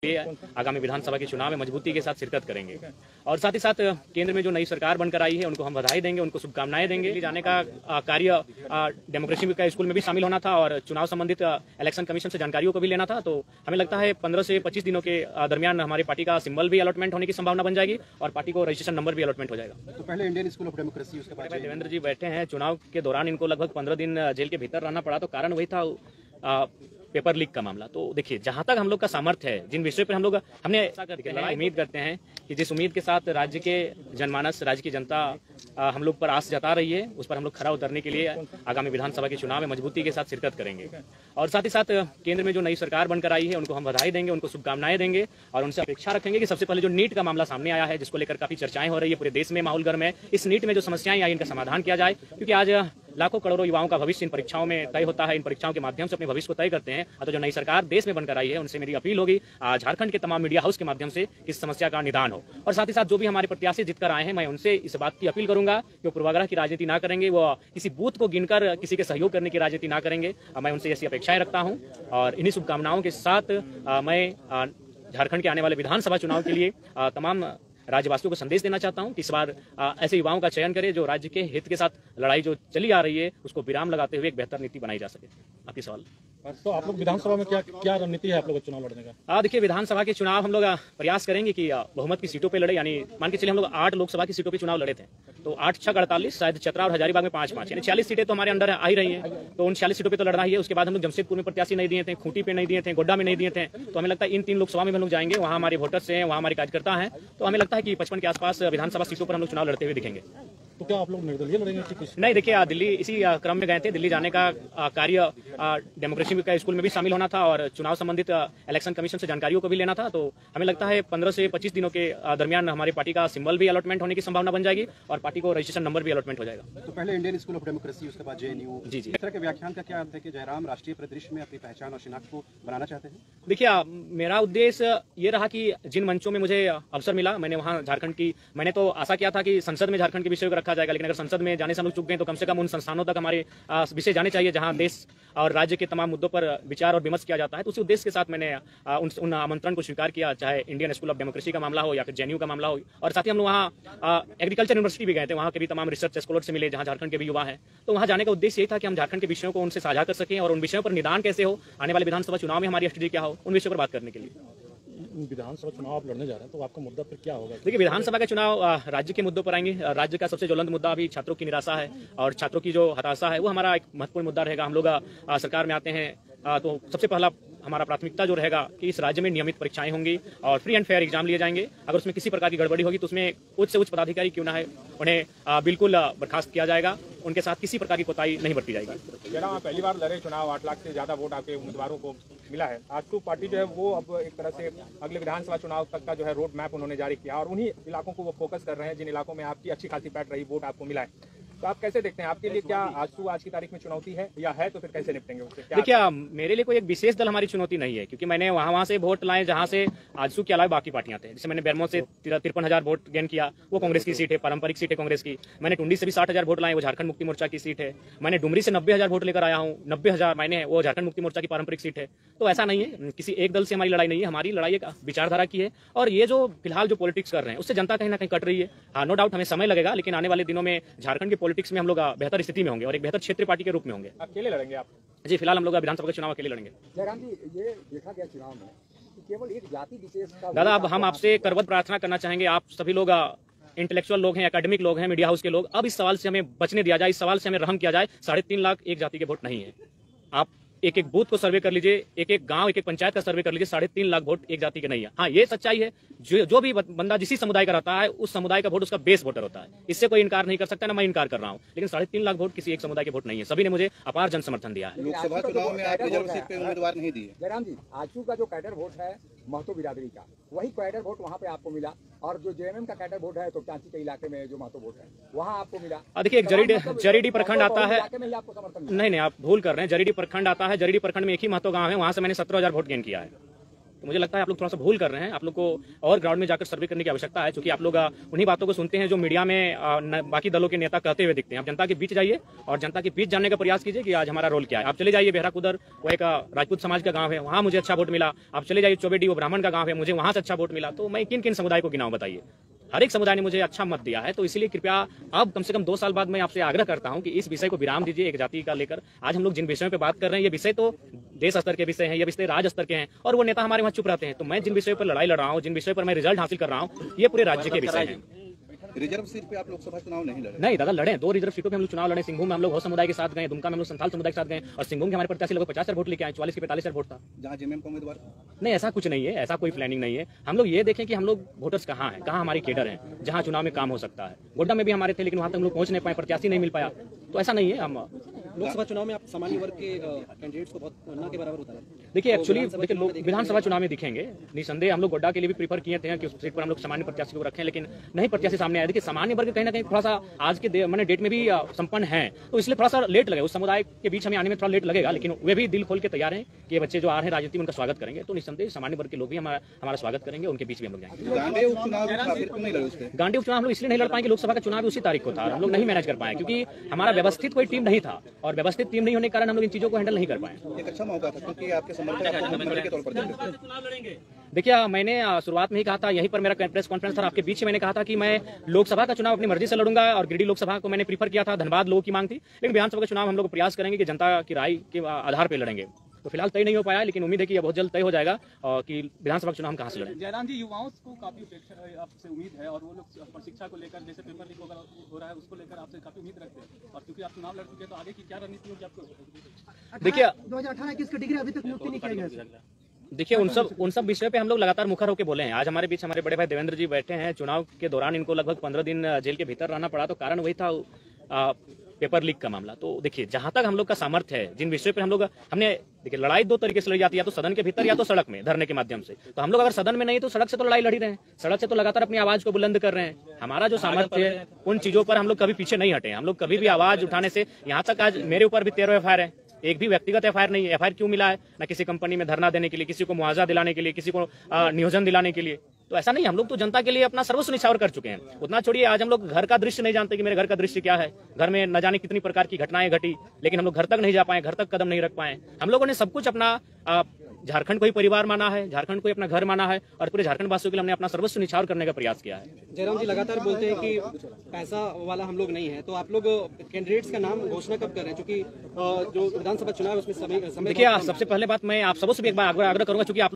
आगामी विधानसभा के चुनाव में मजबूती के साथ शिरकत करेंगे और साथ ही साथ केंद्र में जो नई सरकार बनकर आई है उनको हम बधाई देंगे, उनको शुभकामनाएं देंगे। जाने का कार्य डेमोक्रेसी का स्कूल में भी शामिल होना था और चुनाव संबंधित इलेक्शन कमीशन से जानकारियों को भी लेना था। तो हमें लगता है 15 से 25 दिनों के दरमियान हमारी पार्टी का सिंबल भी अलॉटमेंट होने की संभावना बन जाएगी और पार्टी को रजिस्ट्रेशन नंबर भी अलॉटमेट हो जाएगा। तो पहले इंडियन स्कूल ऑफ डेमोक्रेसी, उसके बाद देवेंद्र जी बैठे हैं। चुनाव के दौरान इनको लगभग 15 दिन जेल के भीतर रहना पड़ा, तो कारण वही था पेपर लीक का मामला। तो देखिए, जहां तक हम लोग का सामर्थ्य है, जिन विषयों पर हमने ऐसा करके उम्मीद करते हैं कि जिस उम्मीद के साथ राज्य के जनमानस, राज्य की जनता हम लोग पर आस जता रही है, उस पर हम लोग खरा उतरने के लिए आगामी विधानसभा के चुनाव में मजबूती के साथ शिरकत करेंगे और साथ ही साथ केंद्र में जो नई सरकार बनकर आई है उनको हम बधाई देंगे, उनको शुभकामनाएं देंगे और उनसे अपेक्षा रखेंगे कि सबसे पहले जो नीट का मामला सामने आया है, जिसको लेकर काफी चर्चाएं हो रही है, पूरे देश में माहौल गर्म है, इस नीट में जो समस्याएं आई इनका समाधान किया जाए। क्योंकि आज लाखों करोड़ों युवाओं का भविष्य इन परीक्षाओं में तय होता है, इन परीक्षाओं के माध्यम से अपने भविष्य को तय करते हैं। तो जो नई सरकार देश में बनकर आई है उनसे मेरी अपील होगी झारखंड के तमाम मीडिया हाउस के माध्यम से इस समस्या का निदान हो और साथ ही साथ जो भी हमारे प्रत्याशी जीतकर आए हैं, मैं उनसे इस बात की अपील करूंगा कि वो पूर्वाग्रह की राजनीति ना करेंगे, वो किसी बूथ को गिनकर किसी के सहयोग करने की राजनीति ना करेंगे। मैं उनसे ऐसी अपेक्षाएं रखता हूं और इन्हीं शुभकामनाओं के साथ मैं झारखंड के आने वाले विधानसभा चुनाव के लिए तमाम राज्यवासियों को संदेश देना चाहता हूं कि इस बार ऐसे युवाओं का चयन करें जो राज्य के हित के साथ लड़ाई जो चली आ रही है उसको विराम लगाते हुए एक बेहतर नीति बनाई जा सके। आपकी सवाल। तो आप लोग विधानसभा में क्या रणनीति है आप लोग चुनाव लड़ने का? देखिए, विधानसभा के चुनाव हम लोग प्रयास करेंगे कि बहुमत की सीटों पे लड़े, यानी मान के चलिए हम लोग 8 लोकसभा की सीटों पे चुनाव लड़े थे, तो 8 6 48, शायद चतरा और हजारीबाग में 5-5, यानी 40 सीटें तो हमारे अंडर आ ही रही हैं। तो उन 40 सीटों पे तो लड़ना ही है। उसके बाद हम लोग जमशेदपुर में प्रत्याशी नहीं दिए थे, खूंटी पे नहीं दिए थे, गोड्डा में नहीं दिए थे। तो हमें लगता है इन 3 लोकसभा में हम लोग जाएंगे, वहाँ हमारे वोटर्स हैं, वहाँ हमारे कार्यकर्ता हैं, तो हमें लगता है कि 55 के आसपास विधानसभा सीटों पर हम लोग चुनाव लड़ते हुए दिखेंगे। तो क्या आप लोग निर्दलीय लड़ेंगे? नहीं, देखिए, दिल्ली इसी क्रम में गए थे। दिल्ली जाने का कार्य डेमोक्रेसी का स्कूल में भी शामिल होना था और चुनाव संबंधित इलेक्शन कमीशन से जानकारियों को भी लेना था। तो हमें लगता है 15 से 25 दिनों के दरमियान हमारी पार्टी का सिंबल भी अलॉटमेंट होने की संभावना बन जाएगी और पार्टी को रजिस्ट्रेशन नंबर भी अलॉटमेंट हो जाएगा। तो पहले इंडियन स्कूल ऑफ डेमोक्रेसी, उसके बाद JNU। जी। इस तरह के व्याख्यान का क्या अर्थ है कि जयराम राष्ट्रीय परिदृश्य में अपनी पहचान और शिनाख्त को बनाना चाहते हैं? देखिए, मेरा उद्देश्य ये रहा कि जिन मंचों में मुझे अवसर मिला, मैंने वहाँ झारखंड की, मैंने तो आशा किया था कि संसद में झारखंड के विषय को रखा जाएगा, लेकिन अगर संसद में जाने से हम लोग चुक गए तो कम से कम उन संस्थानों तक हमारे विषय जाने चाहिए जहां देश और राज्य के तमाम मुद्दों पर विचार और विमर्श किया जाता है। तो उसी उद्देश्य के साथ मैंने उन आमंत्रण को स्वीकार किया, चाहे इंडियन स्कूल ऑफ डेमोक्रेसी का मामला हो या फिर JNU का मामला हो। और साथ ही हम लोग वहाँ एग्रीकल्चर यूनिवर्सिटी भी गए थे, वहाँ के भी तमाम रिसर्च स्कॉलर से मिले जहाँ झारखंड के भी युवा हैं। तो वहाँ जाने का उद्देश्य यही था कि हम झारखंड के विषयों को उनसे साझा कर सकें और उन विषयों पर निदान कैसे हो, आने वाले विधानसभा चुनाव में हमारी स्ट्रेटेजी क्या हो, उन विषयों पर बात करने के लिए। विधानसभा चुनाव आप लड़ने जा रहे हैं, तो आपका मुद्दा फिर क्या होगा? देखिए, विधानसभा के चुनाव राज्य के मुद्दों पर आएंगे। राज्य का सबसे ज्वलंत मुद्दा अभी छात्रों की निराशा है और छात्रों की जो हताशा है वो हमारा एक महत्वपूर्ण मुद्दा रहेगा। हम लोग सरकार में आते हैं तो सबसे पहला हमारा प्राथमिकता जो रहेगा कि इस राज्य में नियमित परीक्षाएं होंगी और फ्री एंड फेयर एग्जाम लिए जाएंगे। अगर उसमें किसी प्रकार की गड़बड़ी होगी तो उसमें उच्च से उच्च पदाधिकारी क्यों ना है, उन्हें बिल्कुल बर्खास्त किया जाएगा, उनके साथ किसी प्रकार की कोताही नहीं बरती जाएगी। जनाब, पहली बार लड़े चुनाव, 8 लाख से ज्यादा वोट आपके उम्मीदवारों को मिला है। आजसू पार्टी जो है वो अब एक तरह से अगले विधानसभा चुनाव तक का जो है रोड मैप उन्होंने जारी किया और उन्हीं इलाकों को वो फोकस कर रहे हैं जिन इलाकों में आपकी अच्छी खासी बैठ रही वोट आपको मिला है। तो आप कैसे देखते हैं, आपके लिए क्या आजसू आज की तारीख में चुनौती है या है, तो फिर कैसे निपटेंगे उससे? देखिए, मेरे लिए कोई एक विशेष दल हमारी चुनौती नहीं है, क्योंकि मैंने वहां से वोट लाए जहां से आजसू के अलावा बाकी पार्टियां थे। जैसे मैंने बेरमो से 53,000 वोट गेन किया, वो कांग्रेस की सीट है, पारंपरिक सीट है कांग्रेस की। मैंने टुंडी से भी 60,000 वोट लाए, वो झारखंड मुक्ति मोर्चा की सीट है। मैंने डुमरी से 90,000 वोट लेकर आया हूँ, 90,000 मैंने, वो झारखंड मुक्ति मोर्चा की पारंपरिक सीट है। तो ऐसा नहीं है, किसी एक दल से हमारी लड़ाई नहीं है, हमारी लड़ाई एक विचारधारा की है। और ये जो फिलहाल जो पॉलिटिक्स कर रहे हैं उससे जनता कहीं ना कहीं कट रही है। हाँ, नो डाउट हमें समय लगेगा, लेकिन आने वाले दिनों में झारखंड की पॉलिटिक्स में हम लोग बेहतर स्थिति में होंगे और एक बेहतर क्षेत्रीय पार्टी के रूप में होंगे। अकेले लड़ेंगे आप? जी, फिलहाल हम लोग विधानसभा के चुनाव अकेले लड़ेंगे। जयराम जी, ये देखा गया चुनाव में कि केवल एक जाति विशेष का। दादा, अब हम आपसे करवत प्रार्थना करना चाहेंगे, आप सभी लोग इंटेलेक्चुअल लोग हैं, एकेडमिक लोग हैं, मीडिया हाउस के लोग, अब इस सवाल से हमें बचने दिया जाए, इस सवाल से हमें रहम किया जाए। 3.5 लाख एक जाति के वोट नहीं है। आप एक एक बूथ को सर्वे कर लीजिए, एक एक गांव, एक एक पंचायत का सर्वे कर लीजिए, 3.5 लाख वोट एक जाति के नहीं है। हाँ, ये सच्चाई है। जो भी बंदा जिसी समुदाय का रहता है उस समुदाय का वोट उसका बेस वोटर होता है, इससे कोई इनकार नहीं कर सकता, ना मैं इनकार कर रहा हूँ। लेकिन 3.5 लाख वोट किसी एक समुदाय के वोट नहीं है। सभी ने मुझे अपार जन समर्थन दिया है। लोकसभा चुनाव में आप रिजर्व सीट पे उम्मीदवार नहीं दिए। जयराम जी, आजसू का जो कैडर वोट है महतो बिरादरी का, वही कैडर वोट वहाँ पे आपको मिला, और जो JMM का कैडर वोट है तो कांची के इलाके में जो महतो वोट है वहाँ आपको मिला। देखिए, एक जरीडी प्रखंड आता है, नहीं, आप भूल कर रहे हैं। जरीडी प्रखंड आता है, जरीडी प्रखंड में एक ही महतो गांव है, वहां से मैंने 17,000 वोट गेन किया है। तो मुझे लगता है आप लोग थोड़ा सा भूल कर रहे हैं। आप लोग को और ग्राउंड में जाकर सर्वे करने की आवश्यकता है, क्योंकि आप लोग उन्हीं बातों को सुनते हैं जो मीडिया में बाकी दलों के नेता कहते हुए दिखते हैं। आप जनता के बीच जाइए और जनता के बीच जानने का प्रयास कीजिए कि आज हमारा रोल क्या है। आप चले जाइए बेहरा कुदर, वो एक राजपूत समाज का गाँव है, वहाँ मुझे अच्छा वोट मिला। आप चले जाइए चौबेडी, वो ब्राह्मण का गाँव है, मुझे वहाँ से अच्छा वोट मिला। तो मैं किन किन समुदाय को गिनाऊं बताइए। हर एक समुदाय ने मुझे अच्छा मत दिया है। तो इसलिए कृपया अब कम से कम 2 साल बाद मैं आपसे आग्रह करता हूं कि इस विषय को विराम दीजिए एक जाति का लेकर। आज हम लोग जिन विषयों पे बात कर रहे हैं, ये विषय तो देश स्तर के विषय हैं, ये विषय राज्य स्तर के हैं, और वो नेता हमारे वहाँ चुप रहते हैं। तो मैं जिन विषयों पर लड़ाई लड़ रहा हूँ, जिन विषयों पर मैं रिजल्ट हासिल कर रहा हूँ, ये पूरे राज्य के विषय हैं। रिजर्व सीट पे आप लोकसभा चुनाव नहीं लड़े? नहीं दादा, लड़े 2 रिजर्व सीटों पे हम लोग चुनाव लड़े। सिंघभूम में हम लोग हो समुदाय के साथ गए, दुमका में हम लोग संथाल समुदाय के साथ गए, और सिंघभूम के हमारे प्रत्याशी लगभग 50,000 वोट लेके आए, 44 के 45,000 वोट था। जहाँ जेएमएम का उम्मीदवार? नहीं, ऐसा कुछ नहीं है, ऐसा कोई प्लानिंग नहीं है। हम लोग ये देखें कि हम लोग वोटर्स कहाँ हैं, कहाँ हमारी केडर है, जहाँ चुनाव में काम हो सकता है। गोड्डा में भी हमारे थे, लेकिन वहाँ तक हम लोग पहुँच नहीं पाए, प्रत्याशी नहीं मिल पाया। तो ऐसा नहीं है। हम लोकसभा चुनाव में आप सामान्य वर्ग के कैंडिडेट्स को बहुत न के बराबर उतारा। देखिए, एक्चुअली देखिए, लोग विधानसभा चुनाव में दिखेंगे निसंदेह। हम लोग गोड्डा के लिए भी प्रीफर किए थे कि उस सीट पर हम लोग सामान्य प्रत्याशी को रखें, लेकिन नहीं प्रत्याशी सामने आए। देखिए, सामान्य वर्ग कहीं ना कहीं थोड़ा सा आज के मैंने डेट में भी संपन्न है, तो इसलिए थोड़ा सा लेट लगे। उस समुदाय के बीच हमें आने में थोड़ा लेट लगेगा, लेकिन वे भी दिल खोल के तैयार हैं कि ये बच्चे जो आ रहे हैं राजनीति में, उनका स्वागत करेंगे। तो निसंदेह सामान्य वर्ग के लोग भी हमारा स्वागत करेंगे, उनके बीच भी हम लोग जाएंगे। गांधी उपचुनाव गांधी उपचुनाव हम लोग इसलिए नहीं लड़ पाएंगे, लोकसभा का चुनाव उसी तारीख को था, हम लोग नहीं मैनेज कर पाए, क्योंकि हमारा व्यवस्थित कोई टीम नहीं था, और व्यवस्थित टीम नहीं होने के कारण हम लोग इन चीजों को हैंडल नहीं कर पाए। एक अच्छा मौका था, क्योंकि आपके समर्थक आपको मुख्यमंत्री के तौर पर देखते थे। देखिए, मैंने शुरुआत में ही कहा था, यहीं पर मेरा प्रेस कॉन्फ्रेंस था आपके बीच में, मैंने कहा था कि मैं लोकसभा का चुनाव अपनी मर्जी से लड़ूंगा, और गिरिडीह लोकसभा को मैंने प्रीफर किया था, धनबाद लोगों की मांग थी। लेकिन विधानसभा का चुनाव हम लोग प्रयास करेंगे कि जनता की राय के आधार पर लड़ेंगे। तो फिलहाल तय नहीं हो पाया, लेकिन उम्मीद है कि यह बहुत जल्द तय हो जाएगा कि विधानसभा का चुनाव हम कहां से लड़ें। जयराम जी, युवाओं को काफी अपेक्षा आपसे उम्मीद है, और वो लोग शिक्षा को लेकर, जैसे पेपर लीक हो रहा है, उसको लेकर आपसे काफी उम्मीद रखते हैं, और क्योंकि आप चुनाव लड़ चुके हैं, तो आगे की क्या रणनीति होगी आपको? देखिए, 2018-21 का डिग्री अभी तक नियुक्ति नहीं किया गया। देखिए, उन सब विषयों पे हम लोग लगातार मुखर होकर बोले हैं। आज हमारे बीच हमारे बड़े भाई देवेंद्र जी बैठे हैं। चुनाव के दौरान इनको लगभग 15 दिन जेल के भीतर रहना पड़ा, तो कारण वही था पेपर लीक का मामला। तो देखिए, जहां तक हम लोग का सामर्थ्य है, जिन विषयों पर हमने देखिए, लड़ाई 2 तरीके से लड़ी जाती है, या तो सदन के भीतर या तो सड़क में धरने के माध्यम से। तो हम लोग अगर सदन में नहीं तो सड़क से तो लड़ाई लड़ी रहे हैं, सड़क से तो लगातार अपनी आवाज को बुलंद कर रहे हैं। हमारा जो सामर्थ्य है, उन चीजों पर हम लोग कभी पीछे नहीं हटे। हम लोग कभी भी आवाज उठाने से, यहाँ तक आज मेरे ऊपर भी 13 FIR है, एक भी व्यक्तिगत FIR नहीं है। FIR क्यों मिला है? ना किसी कंपनी में धरना देने के लिए, किसी को मुआवजा दिलाने के लिए, किसी को नियोजन दिलाने के लिए। तो ऐसा नहीं, हम लोग तो जनता के लिए अपना सर्वस्व निछावर कर चुके हैं। उतना छोड़िए, आज हम लोग घर का दृश्य नहीं जानते कि मेरे घर का दृश्य क्या है। घर में न जाने कितनी प्रकार की घटनाएं घटी, लेकिन हम लोग घर तक नहीं जा पाए, घर तक कदम नहीं रख पाए। हम लोगों ने सब कुछ अपना झारखंड को ही परिवार माना है, झारखंड को ही अपना घर माना है, और पूरे झारखंड वासियों के लिए हमने अपना सर्वस्व निछावर करने का प्रयास किया है। जयराम जी लगातार बोलते हैं कि पैसा वाला हम लोग नहीं है, तो आप लोग कैंडिडेट्स का नाम घोषणा कब कर रहे हैं? क्योंकि जो विधानसभा चुनाव है उसमें समय देखिए, सबसे पहले बात मैं आप सबसे भी एक बार आग्रह करूंगा, क्योंकि आप